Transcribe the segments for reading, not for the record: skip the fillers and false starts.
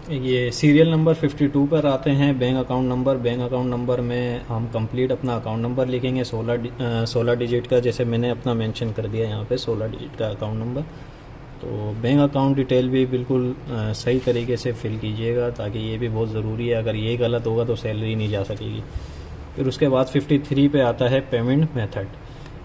ये serial number 52 पर आते हैं बैंक अकाउंट नंबर में हम कंप्लीट अपना अकाउंट नंबर लिखेंगे 16 डिजिट का, जैसे मैंने अपना मेंशन कर दिया यहाँ पे 16 डिजिट का अकाउंट नंबर। तो बैंक अकाउंट डिटेल भी बिल्कुल सही तरीके से फिल कीजिएगा, ताकि ये भी बहुत ज़रूरी है, अगर ये गलत होगा तो सैलरी नहीं जा सकेगी। फिर उसके बाद 53 पे आता है पेमेंट मेथड।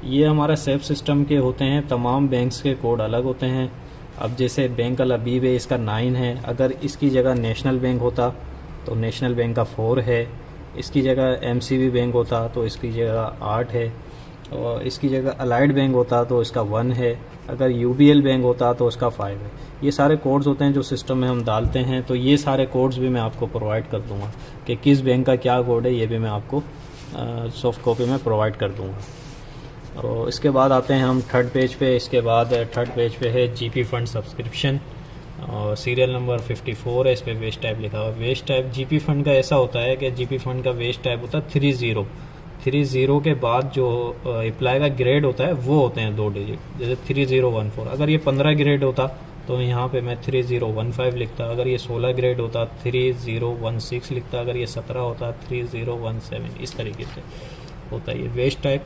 ये हमारा सेफ सिस्टम के होते हैं, तमाम बैंक्स के कोड अलग होते हैं। अब जैसे बैंक अल अबीब है, इसका 9 है, अगर इसकी जगह नेशनल बैंक होता तो नेशनल बैंक का 4 है, इसकी जगह एमसीबी बैंक होता तो इसकी जगह 8 है, और इसकी जगह अलाइड बैंक होता तो इसका 1 है, अगर यूबीएल बैंक होता तो इसका 5 है। ये सारे कोड्स होते हैं जो सिस्टम में हम डालते हैं, तो ये सारे कोड्स भी मैं आपको प्रोवाइड कर दूंगा कि किस बैंक का क्या कोड है, ये भी मैं आपको सॉफ्ट कॉपी में प्रोवाइड कर दूंगा। और इसके बाद आते हैं हम थर्ड पेज पे। इसके बाद थर्ड पेज पे है जीपी फंड सब्सक्रिप्शन, और सीरियल नंबर 54 है, इस पर वेस्ट टाइप लिखा हुआ है। वेस्ट टाइप जीपी फंड का ऐसा होता है कि जीपी फंड का वेस्ट टाइप होता है 30 के बाद जो अप्लाई का ग्रेड होता है वो होते हैं 2 डिजिट, जैसे 3014। अगर ये 15 ग्रेड होता तो यहाँ पे मैं 3015 लिखता, अगर ये 16 ग्रेड होता 3016 लिखता, अगर ये 17 होता 3017, इस तरीके से होता है ये वेस्ट टाइप।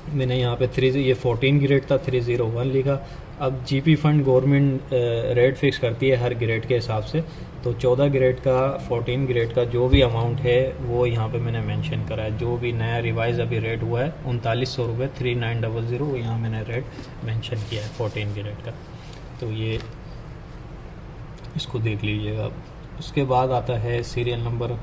मैंने यहाँ पे ये 14 ग्रेड था 301 लिखा। अब GP fund government rate fix करती है हर ग्रेड के हिसाब से, तो 14 ग्रेड का 14 ग्रेड का जो भी अमाउंट है वो यहाँ पे मैंने मेंशन करा है। जो भी नया रिवाइज अभी रेट हुआ है 3900 रुपये 3900, वो यहाँ मैंने रेट मेंशन किया है 14 ग्रेड का, तो ये इसको देख लीजिएगा। उसके बाद आता है सीरियल नंबर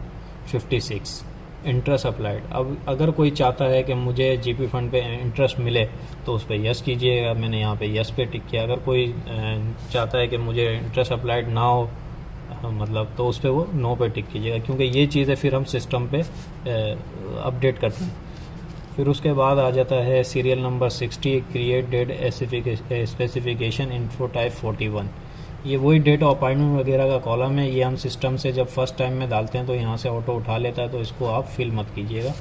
56 इंटरेस्ट अप्लाइड। अब अगर कोई चाहता है कि मुझे जीपी फंड पे इंटरेस्ट मिले तो उस पर यस कीजिएगा, मैंने यहाँ पे यस पे टिक किया। अगर कोई चाहता है कि मुझे इंटरेस्ट अप्लाइड ना हो मतलब, तो उस पर वो नो पे टिक कीजिएगा, क्योंकि ये चीज़ें फिर हम सिस्टम पे अपडेट करते हैं। फिर उसके बाद आ जाता है serial number 60 create date specification info type 41। ये वही डेट ऑफ अपॉइंटमेंट वगैरह का कॉलम है, ये हम सिस्टम से जब फर्स्ट टाइम में डालते हैं तो यहाँ से ऑटो उठा लेता है, तो इसको आप फिल मत कीजिएगा,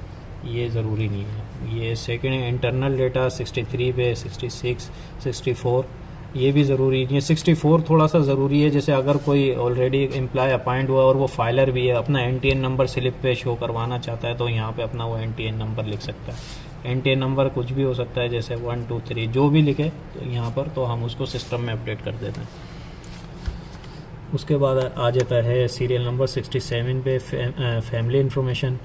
ये ज़रूरी नहीं है। ये सेकंड इंटरनल डेटा 63 पे 66 64 ये भी ज़रूरी नहीं है। 64 थोड़ा सा ज़रूरी है, जैसे अगर कोई ऑलरेडी एम्प्लॉय अपॉइंट हुआ और वो फाइलर भी है, अपना एनटीएन नंबर स्लिप पे शो करवाना चाहता है तो यहाँ पे अपना वो एनटीएन नंबर लिख सकता है। एनटीएन नंबर कुछ भी हो सकता है, जैसे 1 2 3 जो भी लिखे तो यहाँ पर, तो हम उसको सिस्टम में अपडेट कर देते हैं। उसके बाद आ जाता है सीरियल नंबर 67 पे फैमिली इन्फॉर्मेशन।